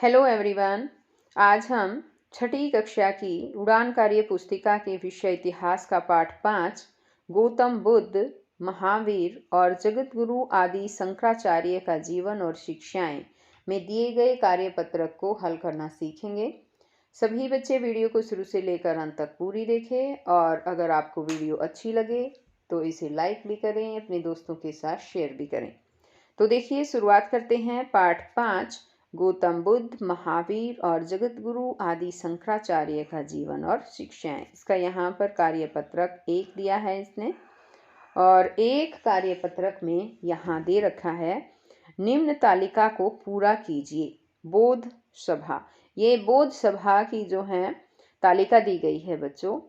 Hello everyone. आज हम छठी कक्षा की उड़ान कार्य पुस्तिका के विषय इतिहास का पाठ 5 गौतम बुद्ध, महावीर और जगतगुरु आदि शंकराचार्य का जीवन और शिक्षाएं में दिए गए कार्यपत्रक को हल करना सीखेंगे। सभी बच्चे वीडियो को शुरू से लेकर अंत तक पूरी देखें और अगर आपको वीडियो अच्छी लगे तो इसे लाइक भी करें, अपने दोस्तों के साथ शेयर भी करें। तो देखिए, शुरुआत करते हैं पाठ 5 गौतम बुद्ध, महावीर और जगतगुरु आदि शंकराचार्य का जीवन और शिक्षाएं। इसका यहाँ पर कार्यपत्रक 1 दिया है इसने, और एक कार्यपत्रक में यहाँ दे रखा है निम्न तालिका को पूरा कीजिए। बोध सभा, ये बोध सभा की जो है तालिका दी गई है बच्चों।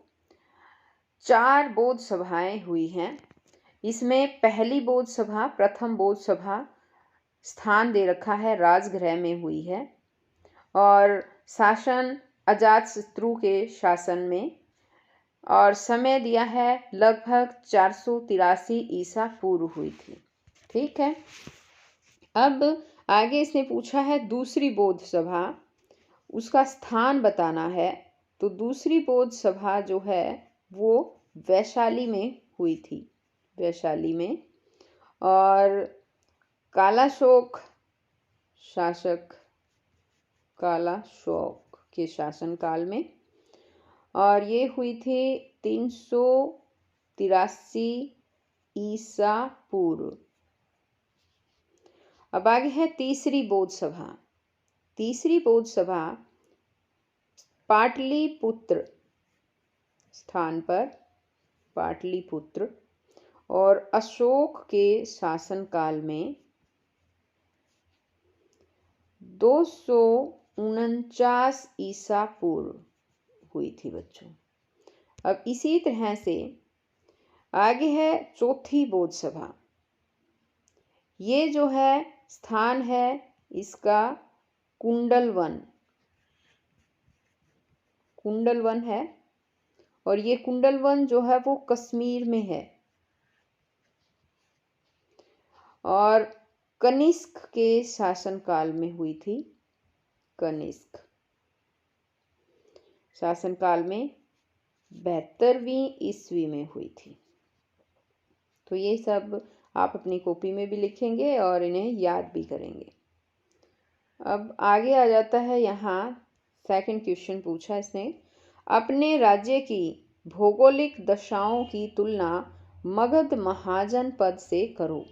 4 बोध सभाएं हुई हैं। इसमें पहली बोध सभा, प्रथम बोध सभा स्थान दे रखा है राजगृह में हुई है और शासन अजातशत्रु के शासन में, और समय दिया है लगभग 483 ईसा पूर्व हुई थी। ठीक है, अब आगे इसने पूछा है दूसरी बौद्ध सभा, उसका स्थान बताना है। तो दूसरी बौद्ध सभा जो है वो वैशाली में हुई थी, वैशाली में, और कालाशोक शासक, कालाशोक के शासनकाल में, और ये हुई थी 383 ईसा पूर्व। अब आगे है तीसरी बौद्ध सभा। तीसरी बौद्ध सभा पाटलिपुत्र स्थान पर, पाटलिपुत्र, और अशोक के शासनकाल में 249 ईसा पूर्व हुई थी बच्चों। अब इसी तरह से आगे है चौथी बौद्ध सभा। ये जो है स्थान है इसका कुंडलवन, कुंडलवन है, और ये कुंडलवन जो है वो कश्मीर में है, और कनिष्क के शासनकाल में हुई थी। कनिष्क शासनकाल में 72वीं ईस्वी में हुई थी। तो ये सब आप अपनी कॉपी में भी लिखेंगे और इन्हें याद भी करेंगे। अब आगे आ जाता है, यहाँ सेकंड क्वेश्चन पूछा इसने, अपने राज्य की भौगोलिक दशाओं की तुलना मगध महाजनपद से करो।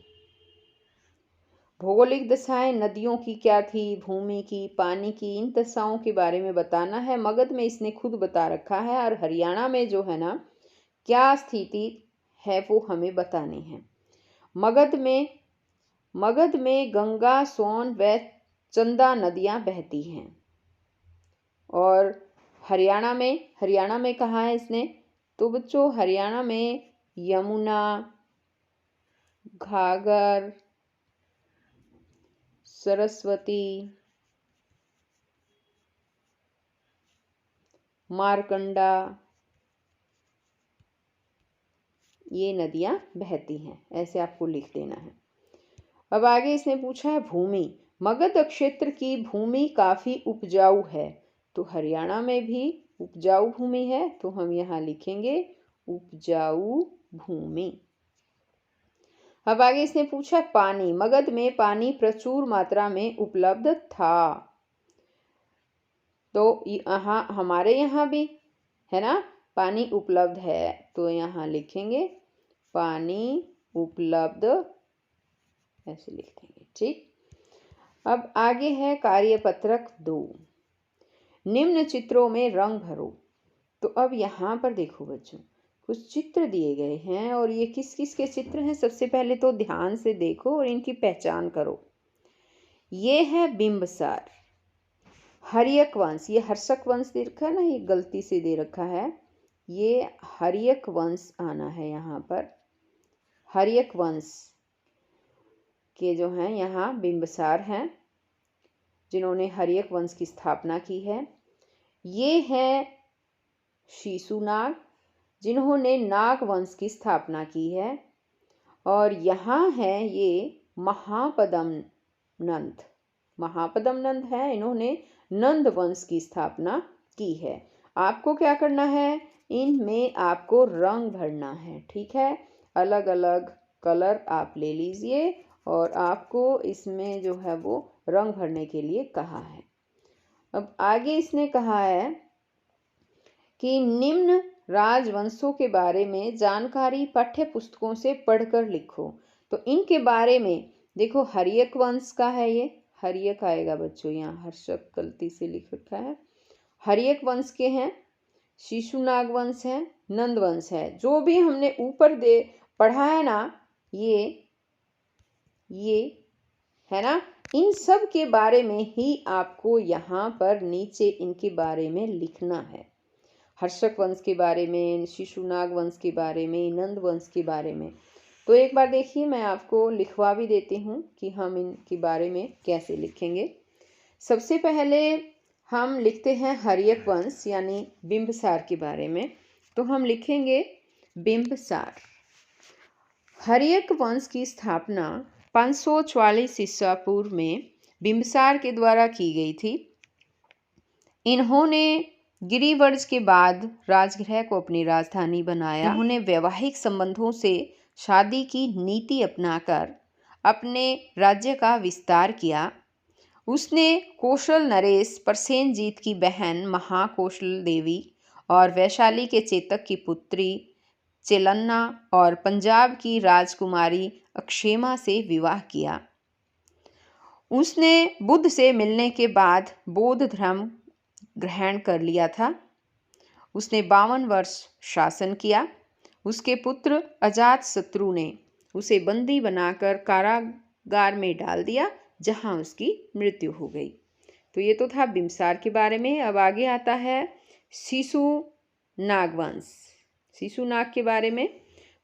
भौगोलिक दशाएं नदियों की क्या थी, भूमि की, पानी की, इन दशाओं के बारे में बताना है। मगध में इसने खुद बता रखा है, और हरियाणा में जो है ना क्या स्थिति है वो हमें बतानी है। मगध में गंगा, सोन व चंदा नदियां बहती हैं, और हरियाणा में कहाँ है इसने, तो बच्चों हरियाणा में यमुना, घाघर, सरस्वती, मारकंडा, ये नदियां बहती हैं। ऐसे आपको लिख देना है। अब आगे इसने पूछा है भूमि। मगध क्षेत्र की भूमि काफी उपजाऊ है, तो हरियाणा में भी उपजाऊ भूमि है, तो हम यहाँ लिखेंगे उपजाऊ भूमि। अब आगे इसने पूछा पानी। मगध में पानी प्रचुर मात्रा में उपलब्ध था, तो यहाँ हमारे यहाँ भी है ना पानी उपलब्ध है, तो यहाँ लिखेंगे पानी उपलब्ध, ऐसे लिख देंगे। ठीक, अब आगे है कार्यपत्रक 2, निम्न चित्रों में रंग भरो। तो अब यहाँ पर देखो बच्चों, कुछ चित्र दिए गए हैं, और ये किस किस के चित्र हैं सबसे पहले तो ध्यान से देखो और इनकी पहचान करो। ये है बिंबसार, हर्यक वंश, ये हर्षक वंश दे रखा है ना, ये गलती से दे रखा है, ये हर्यक वंश आना है यहाँ पर। हर्यक वंश के जो हैं यहाँ बिंबसार हैं, जिन्होंने हर्यक वंश की स्थापना की है। ये है शिशुनाग, जिन्होंने नाग वंश की स्थापना की है, और यहाँ है ये महापद्मनंद, महापदम नंद हैं, इन्होंने नंद वंश की स्थापना की है। आपको क्या करना है, इनमें आपको रंग भरना है। ठीक है, अलग अलग कलर आप ले लीजिए और आपको इसमें जो है वो रंग भरने के लिए कहा है। अब आगे इसने कहा है कि निम्न राजवंशों के बारे में जानकारी पाठ्य पुस्तकों से पढ़कर लिखो। तो इनके बारे में देखो, हर्यक वंश का है, ये हर्यक आएगा बच्चों, यहाँ हर्षक गलती से लिख रखा है। हर्यक वंश के हैं, शिशुनाग वंश है, नंद वंश है। जो भी हमने ऊपर दे पढ़ा है ना, ये है ना, इन सब के बारे में ही आपको यहाँ पर नीचे इनके बारे में लिखना है। हर्षक वंश के बारे में, शिशुनाग वंश के बारे में, नंद वंश के बारे में। तो एक बार देखिए, मैं आपको लिखवा भी देती हूँ कि हम इनके बारे में कैसे लिखेंगे। सबसे पहले हम लिखते हैं हर्यक वंश यानी बिंबसार के बारे में। तो हम लिखेंगे बिंबसार। हर्यक वंश की स्थापना 544 ईसा पूर्व में बिंबसार के द्वारा की गई थी। इन्होंने गिरिवर्ज के बाद राजगृह को अपनी राजधानी बनाया। उन्होंने वैवाहिक संबंधों से शादी की नीति अपनाकर अपने राज्य का विस्तार किया। उसने कौशल नरेश प्रसेनजीत की बहन महाकौशल देवी और वैशाली के चेतक की पुत्री चेलन्ना और पंजाब की राजकुमारी अक्षेमा से विवाह किया। उसने बुद्ध से मिलने के बाद बौद्ध धर्म ग्रहण कर लिया था। उसने 52 वर्ष शासन किया। उसके पुत्र अजातशत्रु ने उसे बंदी बनाकर कारागार में डाल दिया, जहां उसकी मृत्यु हो गई। तो ये तो था बिंबसार के बारे में। अब आगे आता है शिशुनाग वंश। शिशुनाग के बारे में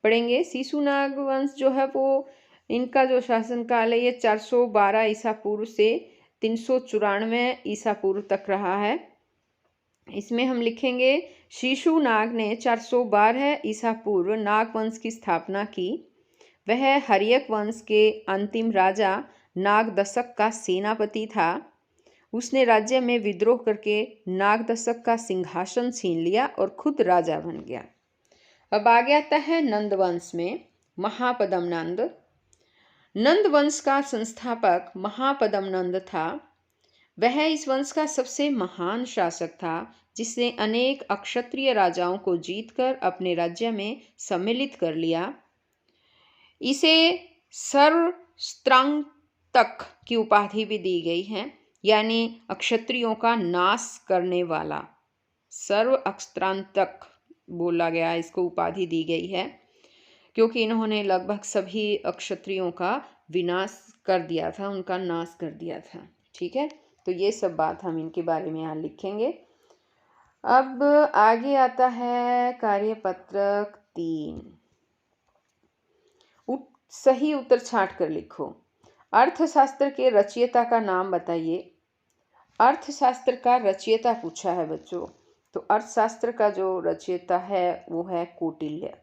पढ़ेंगे। शिशुनाग वंश जो है वो, इनका जो शासनकाल है ये 412 ईसा पूर्व से 394 ईसा पूर्व तक रहा है। इसमें हम लिखेंगे शिशुनाग ने 412 ईसा पूर्व नाग वंश की स्थापना की। वह हर्यक वंश के अंतिम राजा नागदशक का सेनापति था। उसने राज्य में विद्रोह करके नागदशक का सिंहासन छीन लिया और खुद राजा बन गया। अब आगे आता है नंद वंश में महापदम नंद। नंद वंश का संस्थापक महापदम नंद था। वह इस वंश का सबसे महान शासक था, जिसने अनेक अक्षत्रिय राजाओं को जीतकर अपने राज्य में सम्मिलित कर लिया। इसे सर्वस्त्रांतक की उपाधि भी दी गई है, यानी अक्षत्रियों का नाश करने वाला। सर्वस्त्रांतक बोला गया, इसको उपाधि दी गई है क्योंकि इन्होंने लगभग सभी अक्षत्रियों का विनाश कर दिया था, उनका नाश कर दिया था। ठीक है, तो ये सब बात हम इनके बारे में यहाँ लिखेंगे। अब आगे आता है कार्यपत्रक 3। सही उत्तर छांट कर लिखो। अर्थशास्त्र के रचयिता का नाम बताइए। अर्थशास्त्र का रचयिता पूछा है बच्चों, तो अर्थशास्त्र का जो रचयिता है वो है कौटिल्य।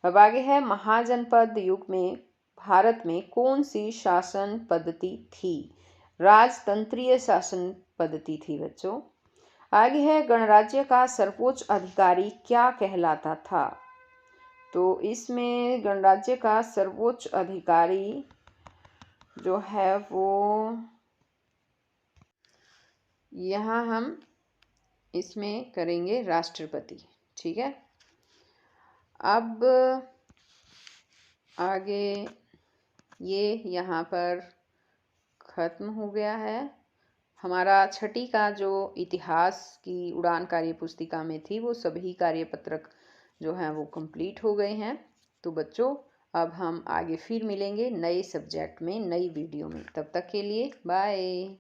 अब आगे है महाजनपद युग में भारत में कौन सी शासन पद्धति थी? राजतंत्रीय शासन पद्धति थी बच्चों। आगे है गणराज्य का सर्वोच्च अधिकारी क्या कहलाता था? तो इसमें गणराज्य का सर्वोच्च अधिकारी जो है वो, यहाँ हम इसमें करेंगे राष्ट्रपति। ठीक है, अब आगे ये यहाँ पर ख़त्म हो गया है। हमारा छठी का जो इतिहास की उड़ान कार्य पुस्तिका में थी वो सभी कार्यपत्रक जो हैं वो कंप्लीट हो गए हैं। तो बच्चों, अब हम आगे फिर मिलेंगे नए सब्जेक्ट में, नई वीडियो में। तब तक के लिए बाय।